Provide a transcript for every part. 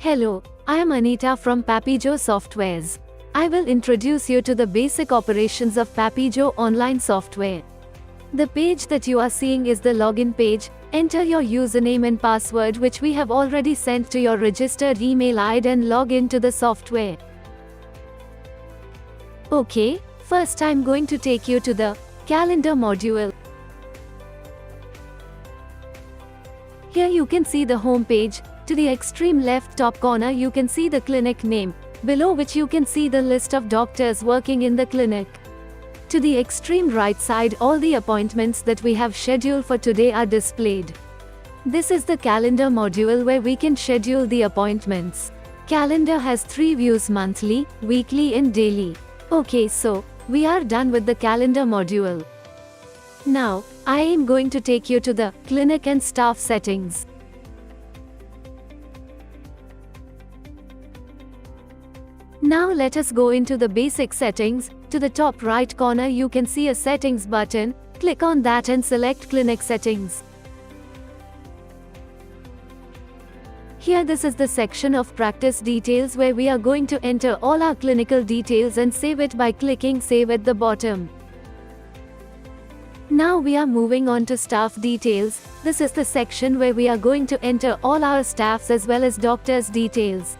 Hello, I am Anita from PappyJoe Softwares. I will introduce you to the basic operations of PappyJoe online software. The page that you are seeing is the login page. Enter your username and password which we have already sent to your registered email ID and log into the software. Okay, first I'm going to take you to the calendar module. Here you can see the home page. To the extreme left top corner you can see the clinic name, below which you can see the list of doctors working in the clinic. To the extreme right side all the appointments that we have scheduled for today are displayed. This is the calendar module where we can schedule the appointments. Calendar has 3 views: monthly, weekly and daily. Okay, so we are done with the calendar module. Now, I am going to take you to the clinic and staff settings. Now let us go into the basic settings. To the top right corner you can see a settings button. Click on that and select clinic settings. Here this is the section of practice details where we are going to enter all our clinical details and save it by clicking save at the bottom. Now we are moving on to staff details. This is the section where we are going to enter all our staffs as well as doctors' details.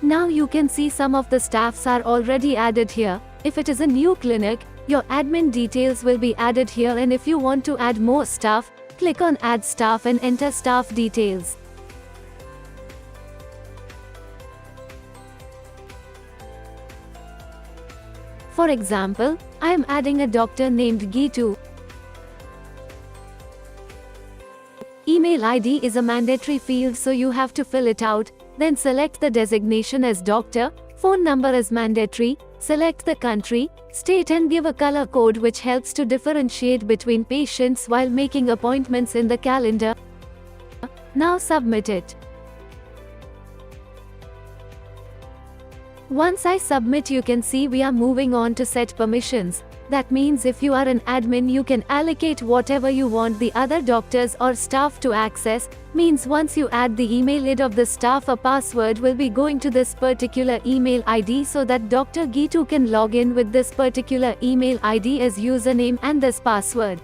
Now you can see some of the staffs are already added here. If it is a new clinic, your admin details will be added here, and if you want to add more staff, click on add staff and enter staff details. For example, I am adding a doctor named Gitu. Email ID is a mandatory field, so you have to fill it out. Then select the designation as doctor, phone number as mandatory, select the country, state and give a color code which helps to differentiate between patients while making appointments in the calendar. Now submit it. Once I submit you can see we are moving on to set permissions. That means if you are an admin you can allocate whatever you want the other doctors or staff to access. Means once you add the email ID of the staff, a password will be going to this particular email ID so that Dr. Gitu can log in with this particular email ID as username and this password.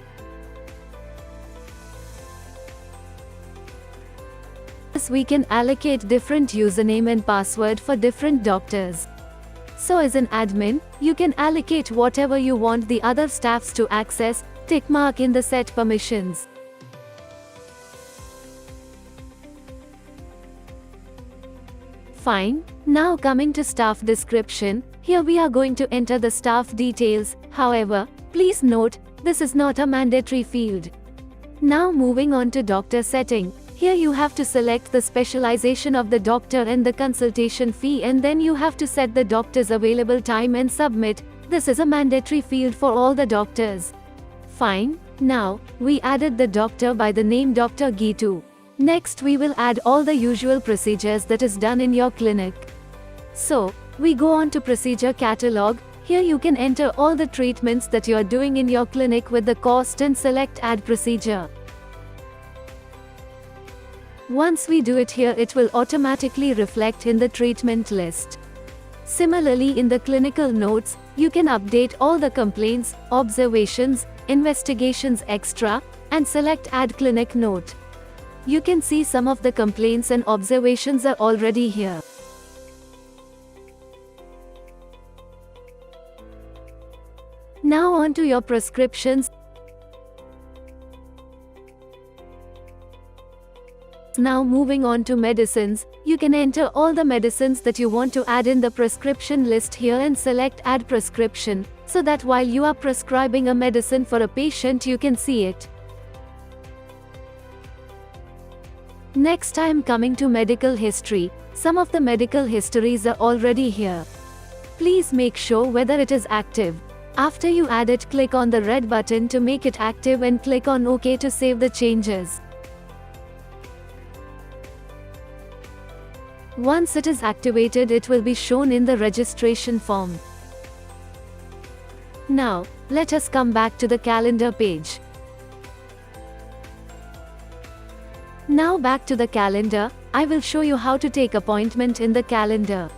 We can allocate different username and password for different doctors. So as an admin, you can allocate whatever you want the other staffs to access. Tick mark in the set permissions. Fine. Now coming to staff description, here we are going to enter the staff details. However, please note, this is not a mandatory field. Now moving on to doctor setting. Here you have to select the specialization of the doctor and the consultation fee, and then you have to set the doctor's available time and submit. This is a mandatory field for all the doctors. Fine. Now, we added the doctor by the name Dr. Gitu. Next we will add all the usual procedures that is done in your clinic. So, we go on to procedure catalog. Here you can enter all the treatments that you are doing in your clinic with the cost and select add procedure. Once we do it here, it will automatically reflect in the treatment list. Similarly, in the clinical notes, you can update all the complaints, observations, investigations extra, and select add clinic note. You can see some of the complaints and observations are already here. Now on to your prescriptions. Now moving on to medicines, you can enter all the medicines that you want to add in the prescription list here and select add prescription, so that while you are prescribing a medicine for a patient you can see it. Next I am coming to medical history. Some of the medical histories are already here. Please make sure whether it is active. After you add it, click on the red button to make it active and click on OK to save the changes. Once it is activated, it will be shown in the registration form. Now, let us come back to the calendar page. Now back to the calendar. I will show you how to take appointment in the calendar.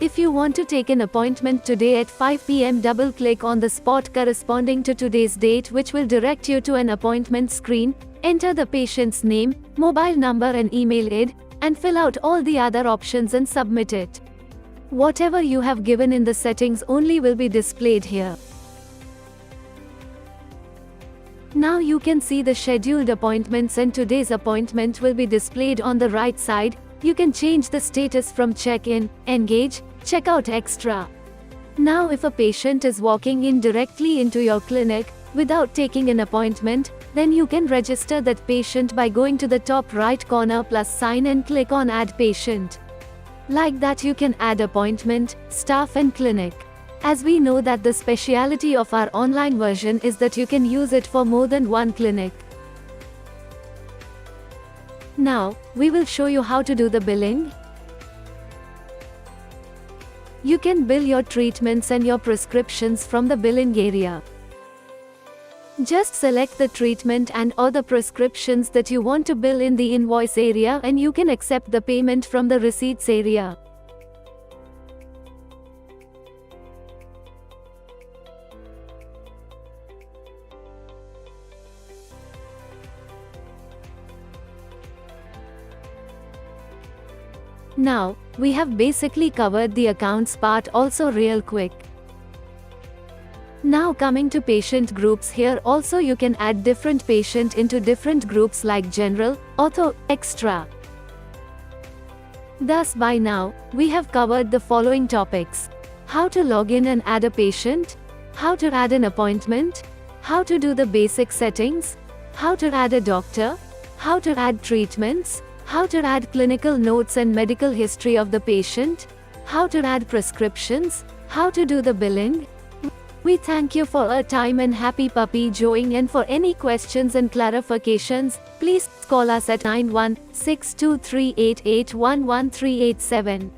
If you want to take an appointment today at 5 p.m., double click on the spot corresponding to today's date, which will direct you to an appointment screen. Enter the patient's name, mobile number and email ID, and fill out all the other options and submit it. Whatever you have given in the settings only will be displayed here. Now you can see the scheduled appointments, and today's appointment will be displayed on the right side. You can change the status from check-in, engage, check-out extra. Now if a patient is walking in directly into your clinic, without taking an appointment, then you can register that patient by going to the top right corner plus sign and click on add patient. Like that you can add appointment, staff and clinic. As we know that the speciality of our online version is that you can use it for more than one clinic. Now, we will show you how to do the billing. You can bill your treatments and your prescriptions from the billing area. Just select the treatment and or the prescriptions that you want to bill in the invoice area, and you can accept the payment from the receipts area. Now, we have basically covered the accounts part also real quick. Now coming to patient groups, here also you can add different patient into different groups like general, ortho, extra. Thus by now, we have covered the following topics: how to log in and add a patient, how to add an appointment, how to do the basic settings, how to add a doctor, how to add treatments, how to add clinical notes and medical history of the patient, how to add prescriptions, how to do the billing. We thank you for your time and happy PappyJoeing, and for any questions and clarifications, please call us at 916238811387.